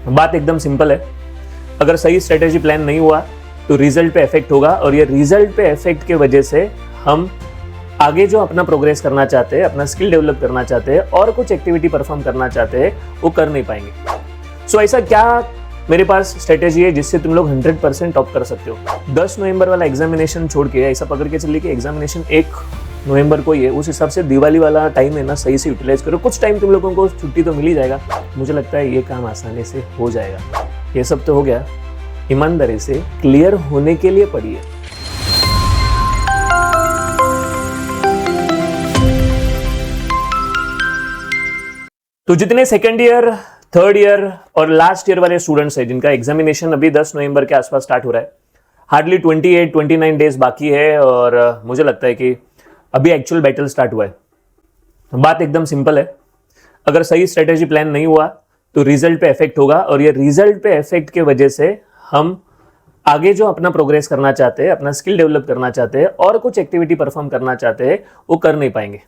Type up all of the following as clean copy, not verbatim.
बात एकदम सिंपल है। अगर सही स्ट्रेटेजी प्लान नहीं हुआ तो रिजल्ट पे इफेक्ट होगा, और ये रिजल्ट पे इफेक्ट की वजह से हम आगे जो अपना प्रोग्रेस करना चाहते हैं, अपना स्किल डेवलप करना चाहते हैं और कुछ एक्टिविटी परफॉर्म करना चाहते हैं, वो कर नहीं पाएंगे। सो ऐसा क्या मेरे पास स्ट्रेटेजी है जिससे तुम लोग 100% टॉप कर सकते हो। 10 नवंबर वाला एग्जामिनेशन छोड़ के ऐसा पकड़ के चलिए कि एग्जामिनेशन 1 नवंबर को ही है, उस हिसाब से दिवाली वाला टाइम है ना, सही से यूटिलाइज करो। कुछ टाइम तुम लोगों को छुट्टी तो मिल ही जाएगा, मुझे लगता है ये काम आसानी से हो जाएगा। ये सब तो हो गया, ईमानदारी से क्लियर होने के लिए पढ़िए। तो जितने सेकेंड ईयर, थर्ड ईयर और लास्ट ईयर वाले स्टूडेंट्स हैं जिनका एग्जामिनेशन अभी 10 नवंबर के आसपास स्टार्ट हो रहा है, हार्डली 28-29 डेज बाकी है, और मुझे लगता है कि अभी एक्चुअल बैटल स्टार्ट हुआ है। बात एकदम सिंपल है। अगर सही स्ट्रेटेजी प्लान नहीं हुआ तो रिजल्ट पे इफेक्ट होगा, और ये रिजल्ट पे इफेक्ट की वजह से हम आगे जो अपना प्रोग्रेस करना चाहते हैं, अपना स्किल डेवलप करना चाहते हैं और कुछ एक्टिविटी परफॉर्म करना चाहते हैं, वो कर नहीं पाएंगे।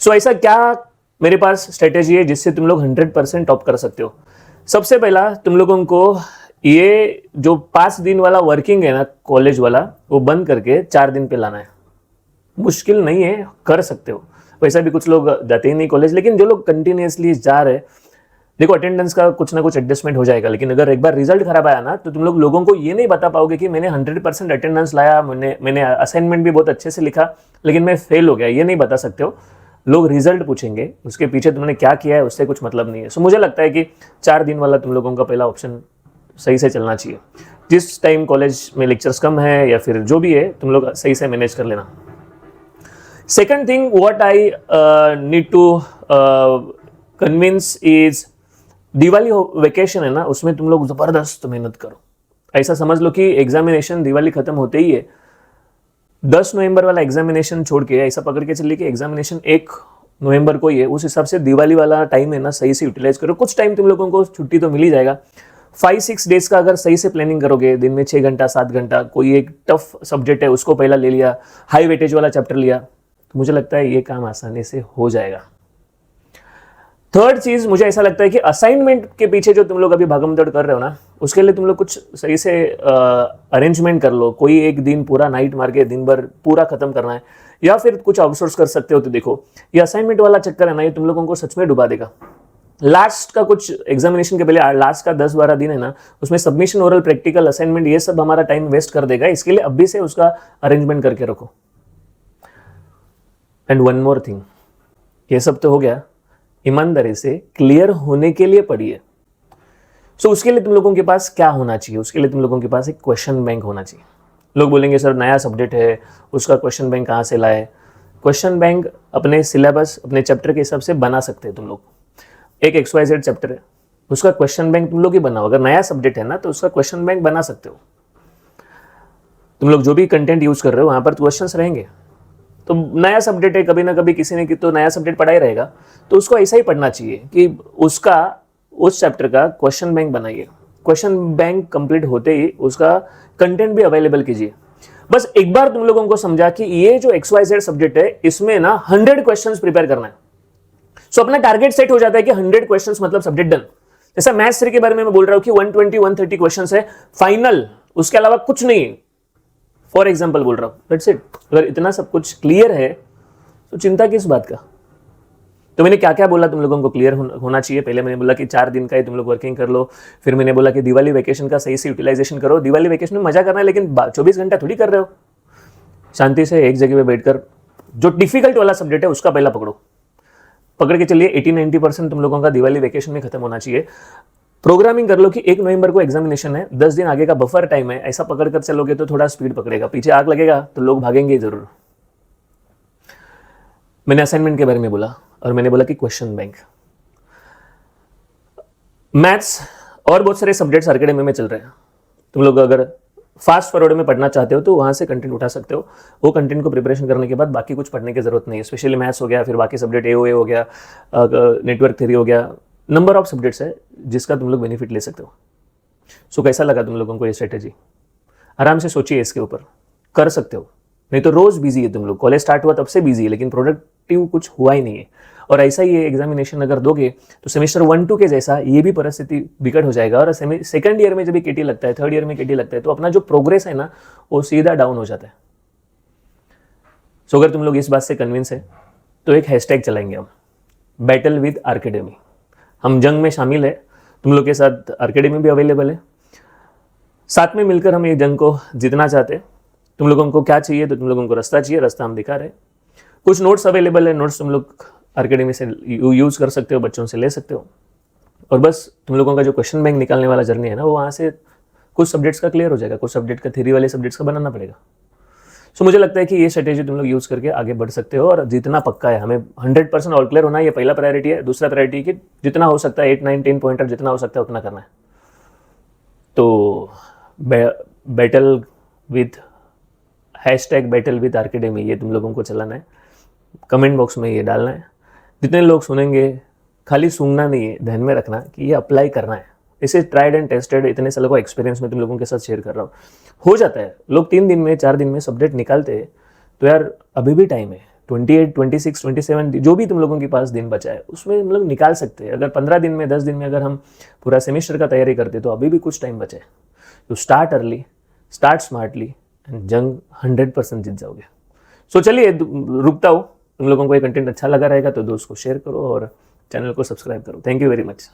सो ऐसा क्या मेरे पास स्ट्रेटेजी है जिससे तुम लोग 100% टॉप कर सकते हो। सबसे पहला, तुम लोगों को ये जो 5 दिन वाला वर्किंग है ना, कॉलेज वाला, वो बंद करके 4 दिन पे लाना है। मुश्किल नहीं है, कर सकते हो। वैसा भी कुछ लोग जाते ही नहीं कॉलेज, लेकिन जो लोग कंटिन्यूसली जा रहे, देखो अटेंडेंस का कुछ ना कुछ एडजस्टमेंट हो जाएगा, लेकिन अगर एक बार रिजल्ट खराब आया ना तो तुम लोगों को ये नहीं बता पाओगे कि मैंने 100% अटेंडेंस लाया, मैंने असाइनमेंट भी बहुत अच्छे से लिखा, लेकिन मैं फेल हो गया, ये नहीं बता सकते हो। लोग रिजल्ट पूछेंगे, उसके पीछे तुमने क्या किया है उससे कुछ मतलब नहीं है। सो मुझे लगता है कि 4 दिन वाला तुम लोगों का पहला ऑप्शन सही से चलना चाहिए। जिस टाइम कॉलेज में लेक्चर्स कम है या फिर जो भी है, तुम लोग सही से मैनेज कर लेना। Second thing what I need to convince is, Diwali vacation है ना, उसमें तुम लोग जबरदस्त मेहनत करो। ऐसा समझ लो कि एग्जामिनेशन दिवाली खत्म होते ही है, 10 नवंबर वाला एग्जामिनेशन छोड़ के ऐसा पकड़ के चलिए कि एग्जामिनेशन 1 नवंबर को ही है, उस हिसाब से दिवाली वाला टाइम है ना, सही से यूटिलाइज करो। कुछ टाइम तुम लोगों को छुट्टी तो मिल ही जाएगा। 5-6 डेज का अगर सही से प्लानिंग करोगे, दिन में 6 घंटा 7 घंटा, कोई एक टफ सब्जेक्ट है उसको पहला ले लिया, हाई वेटेज वाला चैप्टर लिया, तो मुझे लगता है ये काम आसानी से हो जाएगा। थर्ड चीज, मुझे ऐसा लगता है कि असाइनमेंट के पीछे जो तुम लोग अभी भागम-दौड़ कर रहे हो ना, उसके लिए तुम लोग कुछ सही से अरेंजमेंट कर लो। कोई एक दिन पूरा नाइट मार के दिन भर पूरा खत्म करना है, या फिर कुछ आउटसोर्स कर सकते हो। तो देखो, ये असाइनमेंट वाला चक्कर है ना, ये तुम लोगों को सच में डुबा देगा। लास्ट का कुछ एग्जामिनेशन के पहले लास्ट का 10-12 दिन है ना, उसमें सबमिशन, ओरल, प्रैक्टिकल, असाइनमेंट, ये सब हमारा टाइम वेस्ट कर देगा। इसके लिए अभी से उसका अरेंजमेंट करके रखो। एंड वन मोर थिंग, ये सब तो हो गया, ईमानदारी से क्लियर होने के लिए पढ़िए। सो उसके लिए तुम लोगों के पास क्या होना चाहिए? उसके लिए तुम लोगों के पास एक क्वेश्चन बैंक होना चाहिए। लोग बोलेंगे सर नया सब्जेक्ट है, उसका क्वेश्चन बैंक कहाँ से लाए? क्वेश्चन बैंक अपने सिलेबस, अपने चैप्टर के हिसाब से बना सकते हैं तुम लोग। एक XYZ चैप्टर है, उसका क्वेश्चन बैंक तुम लोग ही बनाओ। अगर नया सब्जेक्ट है ना तो उसका क्वेश्चन बैंक बना सकते हो। तुम लोग जो भी कंटेंट यूज कर रहे हो वहां पर क्वेश्चंस रहेंगे। तो नया सब्जेक्ट है, कभी ना कभी किसी ने तो नया सब्जेक्ट पढ़ा ही रहेगा, तो उसको ऐसा ही पढ़ना चाहिए कि उसका, उस चैप्टर का क्वेश्चन बैंक बनाइए। क्वेश्चन बैंक कंप्लीट होते ही उसका कंटेंट भी अवेलेबल कीजिए। बस एक बार तुम लोगों को समझा कि ये जो XYZ सब्जेक्ट है, इसमें ना 100 क्वेश्चंस प्रिपेयर करना है। सो अपना टारगेट सेट हो जाता है कि 100 क्वेश्चंस मतलब सब्जेक्ट डन। जैसा मैथ्स के बारे में मैं बोल रहा हूं कि 120-130 क्वेश्चंस है फाइनल, उसके अलावा कुछ नहीं। फॉर एग्जाम्पल बोल रहा हूं, दैट्स इट। अगर इतना सब कुछ क्लियर है तो चिंता किस बात का? तो मैंने क्या क्या बोला तुम लोगों को क्लियर होना चाहिए। पहले मैंने बोला कि 4 दिन का ही तुम लोग वर्किंग कर लो। फिर मैंने बोला कि दिवाली वेकेशन का सही से यूटिलाइजेशन करो। दिवाली वेकेशन में मजा करना है, लेकिन 24 घंटा थोड़ी कर रहे हो। शांति से एक जगह पे बैठकर जो डिफिकल्ट वाला सब्जेक्ट है उसका पहला पकड़ के चलिए। 80-90% तुम लोगों का दिवाली वेकेशन में खत्म होना चाहिए। प्रोग्रामिंग कर लो कि 1 नवंबर को एग्जामिनेशन है, 10 दिन आगे का बफर टाइम है। ऐसा पकड़कर चलोगे तो थोड़ा स्पीड पकड़ेगा, पीछे आग लगेगा तो लोग भागेंगे जरूर। मैंने असाइनमेंट के बारे में बोला, और मैंने बोला कि क्वेश्चन बैंक, मैथ्स और बहुत सारे सब्जेक्ट्स अकेडमी में चल रहे हैं। तुम लोग अगर फास्ट फॉरवर्ड में पढ़ना चाहते हो तो वहां से कंटेंट उठा सकते हो। वो कंटेंट को प्रिपरेशन करने के बाद बाकी कुछ पढ़ने की जरूरत नहीं है। स्पेशली मैथ्स हो गया, फिर बाकी सब्जेक्ट AOA हो गया, नेटवर्क थ्योरी हो गया, नंबर ऑफ सब्जेक्ट्स है जिसका तुम लोग बेनिफिट ले सकते हो। सो कैसा लगा तुम लोगों को ये स्ट्रेटेजी? आराम से सोचिए इसके ऊपर, कर सकते हो। नहीं तो रोज बिजी है तुम लोग, कॉलेज स्टार्ट हुआ तब से बिजी है, लेकिन प्रोडक्टिव कुछ हुआ ही नहीं है। और ऐसा ही एग्जामिनेशन अगर दोगे तो सेमेस्टर 1-2 के जैसा ये भी परिस्थिति बिकट हो जाएगा। और सेकंड ईयर में जब केटी लगता है, थर्ड ईयर में केटी लगता है, तो अपना जो प्रोग्रेस है ना वो सीधा डाउन हो जाता है। सो अगर तुम लोग इस बात से कन्विंस है तो एक हैशटैग चलाएंगे हम, बैटल विद आर्केडमी। हम जंग में शामिल है, तुम लोग के साथ आर्केडमी भी अवेलेबल है, साथ में मिलकर हम ये जंग को जीतना चाहते हैं। तुम लोगों को क्या चाहिए, तो तुम लोगों को रास्ता चाहिए, रास्ता हम दिखा रहे हैं। कुछ नोट्स अवेलेबल है, नोट्स तुम लोग आर्केडमी से यूज़ कर सकते हो, बच्चों से ले सकते हो। और बस तुम लोगों का जो क्वेश्चन बैंक निकालने वाला जर्नी है ना, वो वहाँ से कुछ सब्जेक्ट्स का क्लियर हो जाएगा, कुछ सब्जेक्ट का थ्योरी वाले सब्जेक्ट्स का बनाना पड़ेगा। सो मुझे लगता है कि ये स्ट्रेटेजी तुम लोग यूज़ करके आगे बढ़ सकते हो। और जितना पक्का है, हमें 100% ऑल क्लियर होना, ये पहला प्रायोरिटी है। दूसरा प्रायोरिटी कि जितना हो सकता है 8, 9, 10 पॉइंटर जितना हो सकता है उतना करना है। तो battle with hashtag battle with academy ये तुम लोगों को चलाना है, कमेंट बॉक्स में ये डालना है। जितने लोग सुनेंगे, खाली सुनना नहीं है, ध्यान में रखना कि ये अप्लाई करना है। इसे ट्राइड एंड टेस्टेड इतने सालों का एक्सपीरियंस में तुम लोगों के साथ शेयर कर रहा हूँ। हो जाता है, लोग 3 दिन में 4 दिन में सब्जेक्ट निकालते हैं, तो यार अभी भी टाइम है। 28, 26, 27 जो भी तुम लोगों के पास दिन बचा है उसमें हम लोग निकाल सकते हैं। अगर 15 दिन में 10 दिन में अगर हम पूरा सेमेस्टर का तैयारी करते तो अभी भी कुछ टाइम बचा है। तो start early, start smartly and जंग 100% जीत जाओगे। सो चलिए रुकता हूँ। तुम लोगों को ये कंटेंट अच्छा लगा रहेगा तो दोस्त को शेयर करो और चैनल को सब्सक्राइब करो। Thank you very much.